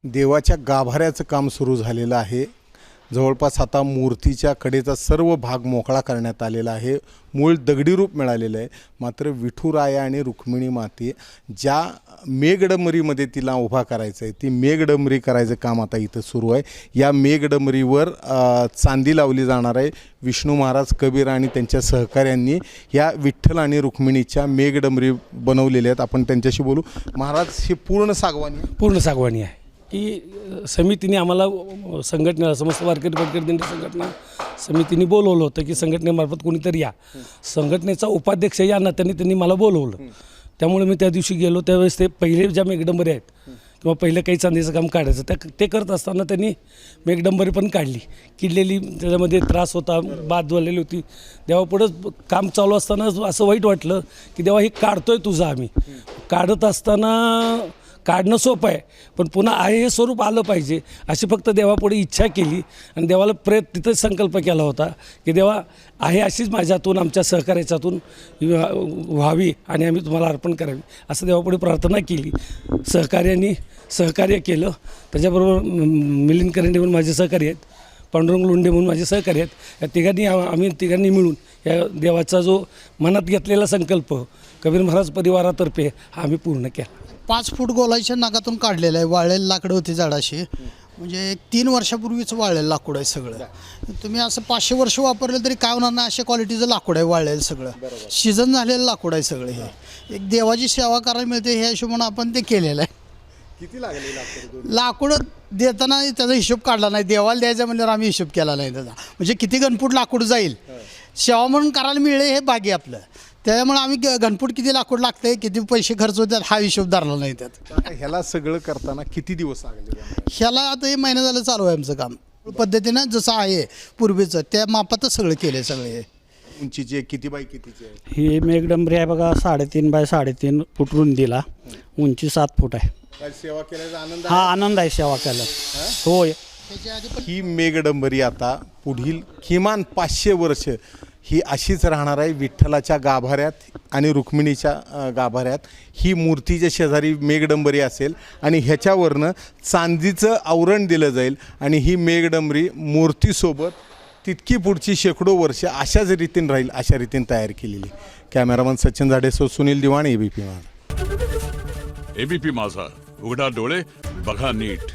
देवाच्या गाभाऱ्याचं काम सुरू झालेलं आहे। जवळपास आता मूर्तीच्या कडेचा सर्व भाग मोकळा करण्यात आलेला आहे। मूळ दगडी रूप मिळालेलं आहे। मात्र विठुराया आणि रुक्मिणी माते ज्या मेघडंबरीमध्ये तिला उभा करायचं आहे ती मेघडंबरी करायचं काम आता इथं सुरू आहे। या मेघडंबरीवर चांदी लावली जाणार आहे। विष्णू महाराज कबीर आणि त्यांच्या सहकाऱ्यांनी या विठ्ठल आणि रुक्मिणीच्या मेघडंबरी बनवलेल्या आहेत। आपण त्यांच्याशी बोलू। महाराज ही पूर्ण सागवानी आहे की समितीने आम्हाला संघटनेला समस्त वारकरी दिंडी संघटना समितीने बोलवलं होतं की संघटनेमार्फत कोणीतरी या, संघटनेचा उपाध्यक्ष या नात्याने त्यांनी मला बोलवलं। त्यामुळे मी त्या दिवशी गेलो। त्यावेळेस ते पहिले ज्या मेघडंबरी आहेत किंवा पहिलं काही चांदीचं काम काढायचं ते करत असताना त्यांनी मेघडंबरी पण काढली, किडलेली, त्याच्यामध्ये त्रास होता, बाद झालेली होती। देवापुढं काम चालू असताना असं वाईट वाटलं की देवा हे काढतोय तुझं, आम्ही काढत असताना काढणं सोपं आहे पण पुन्हा आहे हे स्वरूप आलं पाहिजे अशी फक्त देवापुढे इच्छा केली आणि देवाला तिथंच संकल्प केला होता की देवा आहे अशीच माझ्यातून आमच्या सहकार्याच्यातून व्हावी आणि आम्ही तुम्हाला अर्पण करावी असं देवापुढे प्रार्थना केली। सहकार्याने सहकार्य केलं। त्याच्याबरोबर मिलिंद करंडे म्हणून माझे सहकारी आहेत, पांडुरंग लोंढे म्हणून माझे सहकारी आहेत। या तिघांनी आम्ही तिघांनी मिळून या देवाचा जो मनात घेतलेला संकल्प कबीर महाराज परिवारातर्फे हा आम्ही पूर्ण केला। 5 फूट गोलाच्या नागातून काढलेलं आहे। वाळलेलं लाकडं होती झाडाशी, म्हणजे 3 वर्षापूर्वीच वाळलेलं लाकूड आहे सगळं। तुम्ही असं 500 वर्ष वापरलं तरी काय होणार नाही अशा क्वालिटीचं लाकूड आहे वाळलेलं सगळं। शिजन झालेलं लाकूड आहे सगळं। हे एक देवाची सेवा करायला मिळते ह्या हिशोबाने आपण ते केलेलं आहे। किती लागले लाकूड देताना त्याचा हिशोब काढला नाही, देवाला द्यायचा म्हणल्यावर आम्ही हिशोब केला नाही त्याचा, म्हणजे किती घनफूट लाकूड जाईल सेवा म्हणून करायला मिळेल हे भाग्य आपलं। त्यामुळे आम्ही घनफूट किती लाकूड लागते, किती पैसे खर्च होतात हा हिशोब धरला नाही त्यात। ह्याला सगळं करताना किती दिवस लागले? ह्याला आता हे महिना झालं चालू आहे आमचं काम। पद्धतीनं जसं आहे पूर्वीचं त्या मापातच सगळं केलं आहे। सगळे उंचीचे किती बाय कितीचे आहे? ही मेघडंबरी आहे बघा, 3.5 बाय 3.5 फूट रुंदीला, उंची 7 फूट आहे। काय सेवा केल्याचा आनंद? हा आनंद आहे सेवा केला। होय, ही मेघडंबरी आता पुढील किमान 500 वर्ष ही अशीच राहणार आहे विठ्ठलाच्या गाभाऱ्यात आणि रुक्मिणीच्या गाभाऱ्यात। ही मूर्तीच्या शेजारी मेघडंबरी असेल आणि ह्याच्यावरनं चांदीचं आवरण दिलं जाईल आणि ही मेघडंबरी मूर्तीसोबत तितकी पुढची शेकडो वर्ष अशाच रीतीने राहील, अशा रीतीने तयार केलेली। कॅमेरामन सचिन जाडेसो, सुनील दिवाण, एबीपी माझा। एबीपी माझा, उघडा डोळे बघा नीट।